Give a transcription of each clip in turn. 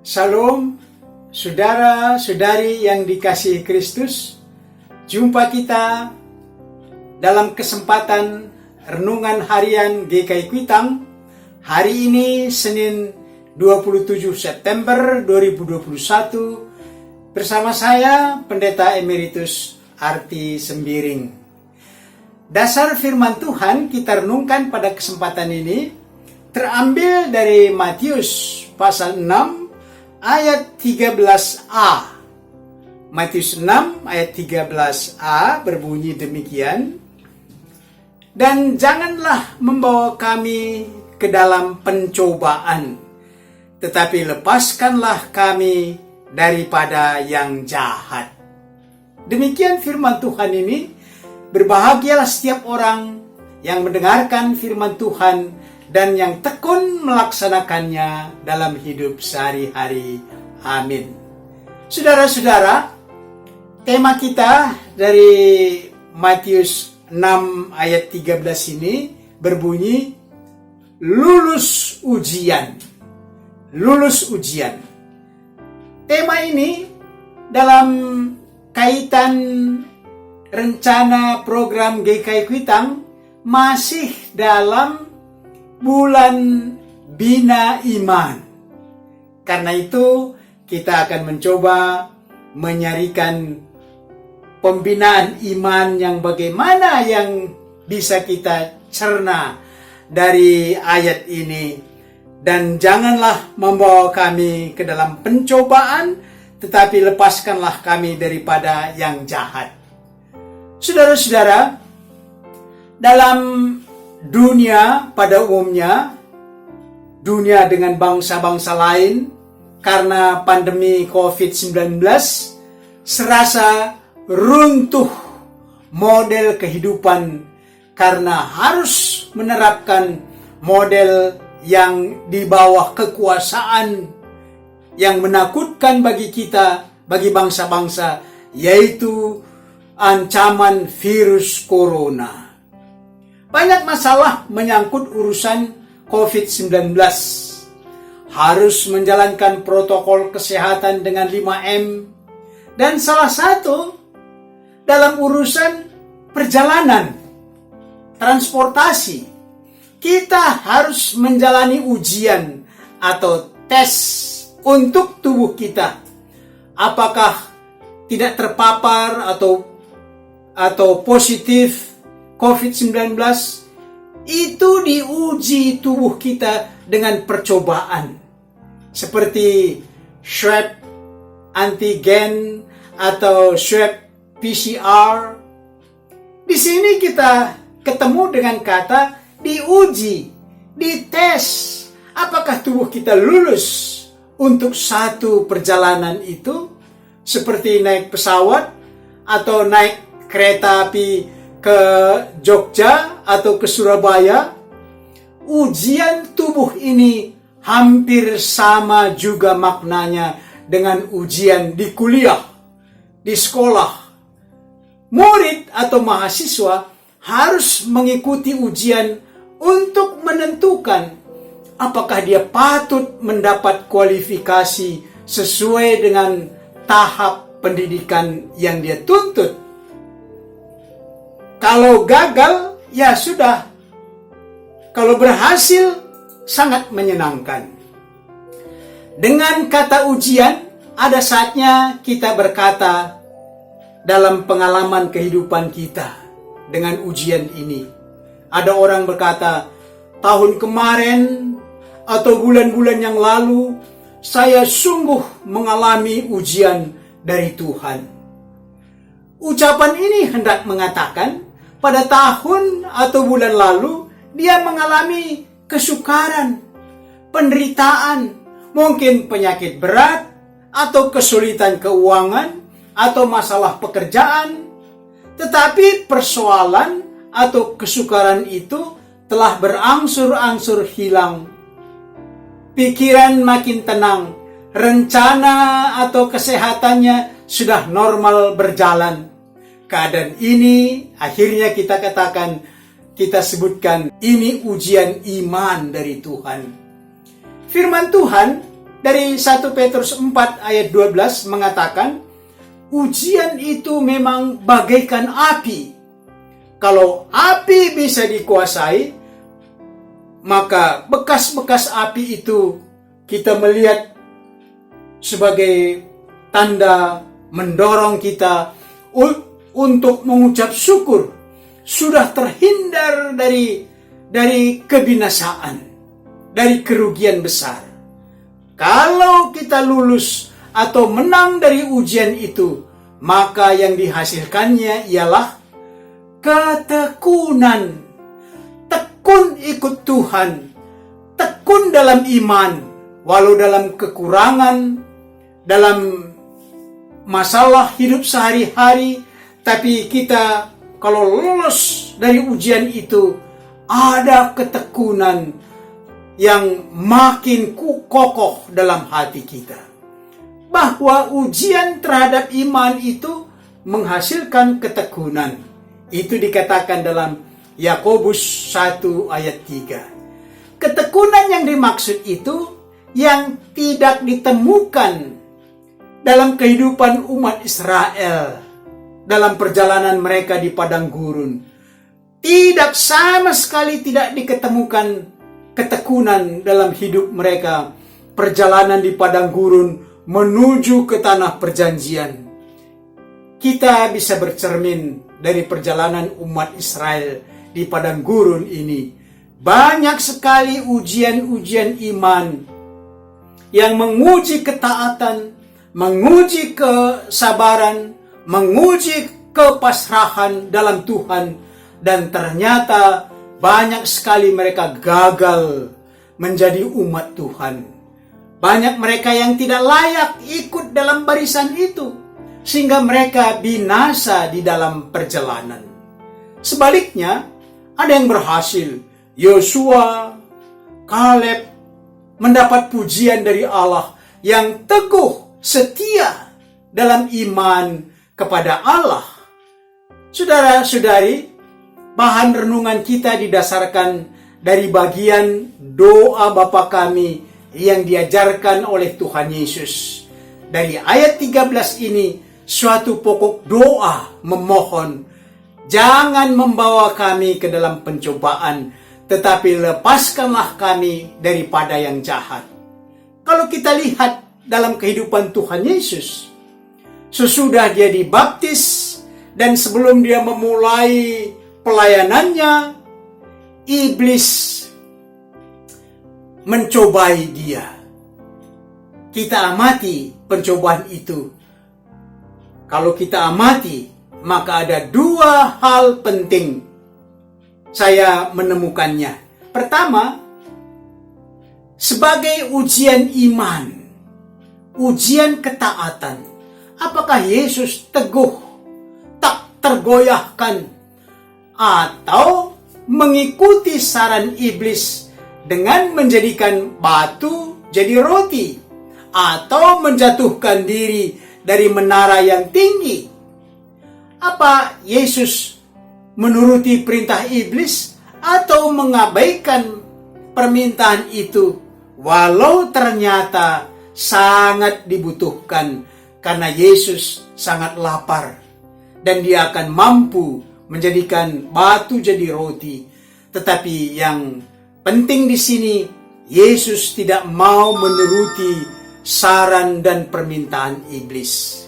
Shalom, saudara-saudari yang dikasihi Kristus. Jumpa kita dalam kesempatan Renungan Harian GKI Kuitang. Hari ini Senin 27 September 2021 bersama saya Pendeta Emeritus Arti Sembiring. Dasar firman Tuhan kita renungkan pada kesempatan ini terambil dari Matius pasal 6 ayat 13a. Matius 6 ayat 13a berbunyi demikian. Dan janganlah membawa kami ke dalam pencobaan, tetapi lepaskanlah kami daripada yang jahat. Demikian firman Tuhan ini. Berbahagialah setiap orang yang mendengarkan firman Tuhan dan yang tekun melaksanakannya dalam hidup sehari-hari. Amin. Saudara-saudara, tema kita dari Matius 6 ayat 13 ini berbunyi lulus ujian. Lulus ujian. Tema ini dalam kaitan rencana program GKI Kuitang masih dalam bulan Bina Iman. Karena itu kita akan mencoba menyarikan pembinaan iman yang bagaimana yang bisa kita cerna dari ayat ini. Dan janganlah membawa kami ke dalam pencobaan, tetapi lepaskanlah kami daripada yang jahat. Saudara-saudara, dalam dunia pada umumnya, dunia dengan bangsa-bangsa lain, karena pandemi COVID-19, serasa runtuh model kehidupan karena harus menerapkan model yang di bawah kekuasaan yang menakutkan bagi kita, bagi bangsa-bangsa, yaitu ancaman virus corona. Banyak masalah menyangkut urusan COVID-19. Harus menjalankan protokol kesehatan dengan 5M. Dan salah satu dalam urusan perjalanan, transportasi, kita harus menjalani ujian atau tes untuk tubuh kita. Apakah tidak terpapar atau positif COVID-19, itu diuji tubuh kita dengan percobaan. Seperti swab antigen atau swab PCR. Di sini kita ketemu dengan kata diuji, dites. Apakah tubuh kita lulus untuk satu perjalanan itu? Seperti naik pesawat atau naik kereta api ke Jogja atau ke Surabaya. Ujian tubuh ini hampir sama juga maknanya dengan ujian di kuliah, di sekolah. Murid atau mahasiswa harus mengikuti ujian untuk menentukan apakah dia patut mendapat kualifikasi sesuai dengan tahap pendidikan yang dia tuntut. Kalau gagal, ya sudah. Kalau berhasil, sangat menyenangkan. Dengan kata ujian, ada saatnya kita berkata dalam pengalaman kehidupan kita dengan ujian ini. Ada orang berkata, tahun kemarin atau bulan-bulan yang lalu, saya sungguh mengalami ujian dari Tuhan. Ucapan ini hendak mengatakan, pada tahun atau bulan lalu, dia mengalami kesukaran, penderitaan, mungkin penyakit berat, atau kesulitan keuangan, atau masalah pekerjaan. Tetapi persoalan atau kesukaran itu telah berangsur-angsur hilang. Pikiran makin tenang, rencana atau kesehatannya sudah normal berjalan. Keadaan ini akhirnya kita sebutkan ini ujian iman dari Tuhan. Firman Tuhan dari 1 Petrus 4 ayat 12 mengatakan, ujian itu memang bagaikan api. Kalau api bisa dikuasai, maka bekas-bekas api itu kita melihat sebagai tanda mendorong kita untuk mengucap syukur sudah terhindar dari kebinasaan, dari kerugian besar. Kalau kita lulus atau menang dari ujian itu, maka yang dihasilkannya ialah ketekunan. Tekun ikut Tuhan, tekun dalam iman, walau dalam kekurangan, dalam masalah hidup sehari-hari, tapi kita kalau lolos dari ujian itu, ada ketekunan yang makin kokoh dalam hati kita. Bahwa ujian terhadap iman itu menghasilkan ketekunan. Itu dikatakan dalam Yakobus 1 ayat 3. Ketekunan yang dimaksud itu yang tidak ditemukan dalam kehidupan umat Israel dalam perjalanan mereka di padang gurun. Tidak sama sekali tidak diketemukan ketekunan dalam hidup mereka. Perjalanan di padang gurun menuju ke tanah perjanjian. Kita bisa bercermin dari perjalanan umat Israel di padang gurun ini. Banyak sekali ujian-ujian iman yang menguji ketaatan, menguji kesabaran, menguji kepasrahan dalam Tuhan, dan ternyata banyak sekali mereka gagal menjadi umat Tuhan. Banyak mereka yang tidak layak ikut dalam barisan itu, sehingga mereka binasa di dalam perjalanan. Sebaliknya, ada yang berhasil. Yosua, Kaleb mendapat pujian dari Allah yang teguh, setia dalam iman kepada Allah. Saudara-saudari, bahan renungan kita didasarkan dari bagian doa Bapa kami yang diajarkan oleh Tuhan Yesus. Dari ayat 13 ini, suatu pokok doa memohon, jangan membawa kami ke dalam pencobaan, tetapi lepaskanlah kami daripada yang jahat. Kalau kita lihat dalam kehidupan Tuhan Yesus, sesudah dia dibaptis dan sebelum dia memulai pelayanannya, iblis mencobai dia. Kita amati pencobaan itu. Kalau kita amati, maka ada dua hal penting saya menemukannya. Pertama, sebagai ujian iman, ujian ketaatan, apakah Yesus teguh, tak tergoyahkan, atau mengikuti saran iblis dengan menjadikan batu jadi roti, atau menjatuhkan diri dari menara yang tinggi? Apa Yesus menuruti perintah iblis atau mengabaikan permintaan itu, walau ternyata sangat dibutuhkan karena Yesus sangat lapar dan dia akan mampu menjadikan batu jadi roti? Tetapi yang penting di sini, Yesus tidak mau menuruti saran dan permintaan iblis.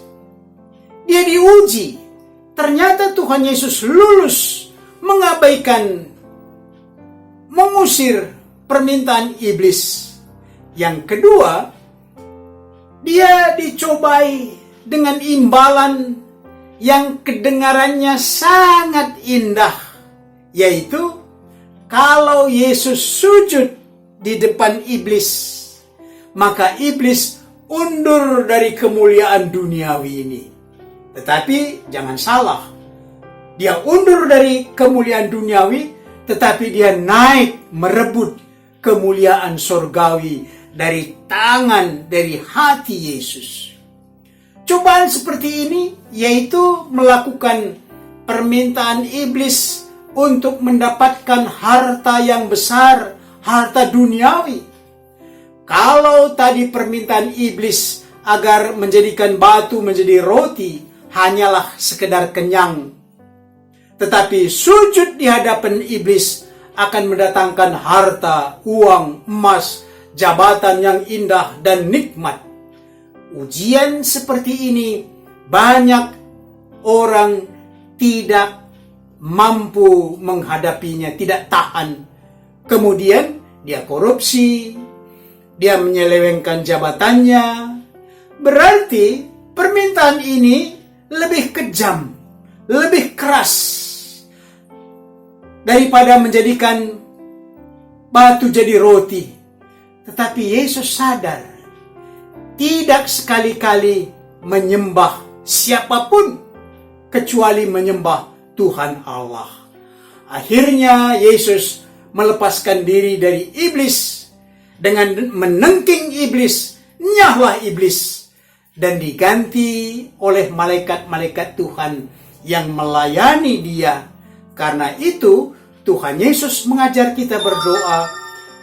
Dia diuji. Ternyata Tuhan Yesus lulus mengabaikan, mengusir permintaan iblis. Yang kedua, dia dicobai dengan imbalan yang kedengarannya sangat indah, yaitu kalau Yesus sujud di depan iblis, maka iblis undur dari kemuliaan duniawi ini. Tetapi jangan salah, dia undur dari kemuliaan duniawi, tetapi dia naik merebut kemuliaan surgawi dari tangan, dari hati Yesus. Cobaan seperti ini yaitu melakukan permintaan iblis untuk mendapatkan harta yang besar, harta duniawi. Kalau tadi permintaan iblis agar menjadikan batu menjadi roti hanyalah sekedar kenyang, tetapi sujud di hadapan iblis akan mendatangkan harta, uang, emas, jabatan yang indah dan nikmat. Ujian seperti ini banyak orang tidak mampu menghadapinya, tidak tahan. Kemudian dia korupsi, dia menyelewengkan jabatannya. Berarti permintaan ini lebih kejam, lebih keras daripada menjadikan batu jadi roti. Tetapi Yesus sadar, tidak sekali-kali menyembah siapapun kecuali menyembah Tuhan Allah. Akhirnya Yesus melepaskan diri dari iblis dengan menengking iblis, nyahlah iblis, dan diganti oleh malaikat-malaikat Tuhan yang melayani dia. Karena itu Tuhan Yesus mengajar kita berdoa,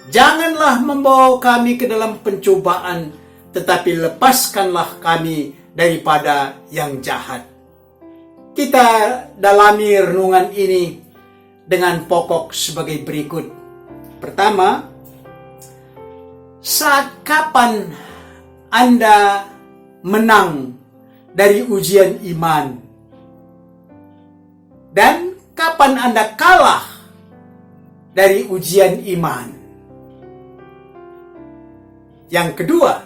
janganlah membawa kami ke dalam pencobaan, tetapi lepaskanlah kami daripada yang jahat. Kita dalami renungan ini dengan pokok sebagai berikut. Pertama, saat kapan Anda menang dari ujian iman? Dan kapan Anda kalah dari ujian iman? Yang kedua,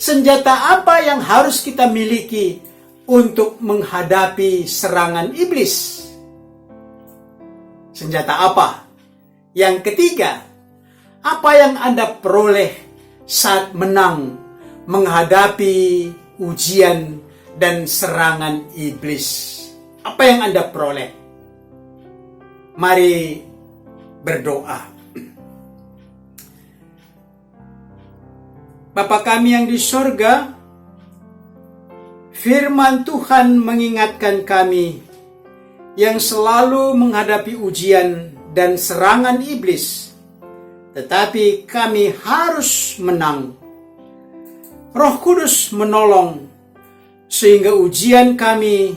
senjata apa yang harus kita miliki untuk menghadapi serangan iblis? Senjata apa? Yang ketiga, apa yang Anda peroleh saat menang menghadapi ujian dan serangan iblis? Apa yang Anda peroleh? Mari berdoa. Bapa kami yang di sorga, firman Tuhan mengingatkan kami yang selalu menghadapi ujian dan serangan iblis, tetapi kami harus menang. Roh Kudus menolong sehingga ujian kami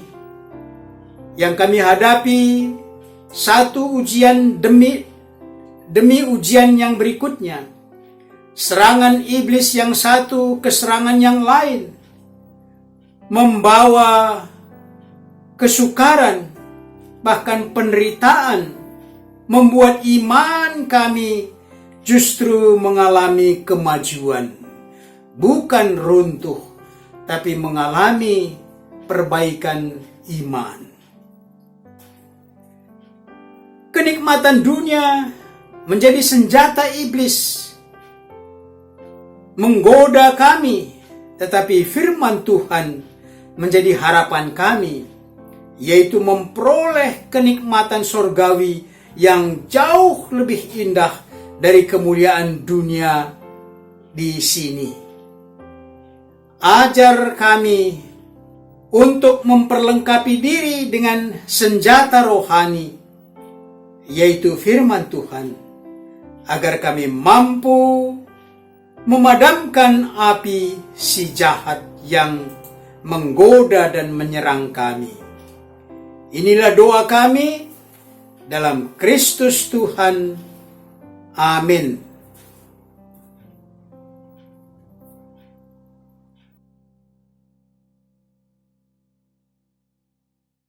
yang kami hadapi, satu ujian demi ujian yang berikutnya, serangan iblis yang satu ke serangan yang lain, membawa kesukaran, bahkan penderitaan, membuat iman kami justru mengalami kemajuan. Bukan runtuh, tapi mengalami perbaikan iman. Kenikmatan dunia menjadi senjata iblis, menggoda kami, tetapi firman Tuhan menjadi harapan kami, yaitu memperoleh kenikmatan surgawi yang jauh lebih indah dari kemuliaan dunia di sini. Ajar kami untuk memperlengkapi diri dengan senjata rohani, yaitu firman Tuhan, agar kami mampu memadamkan api si jahat yang menggoda dan menyerang kami. Inilah doa kami dalam Kristus Tuhan. Amin.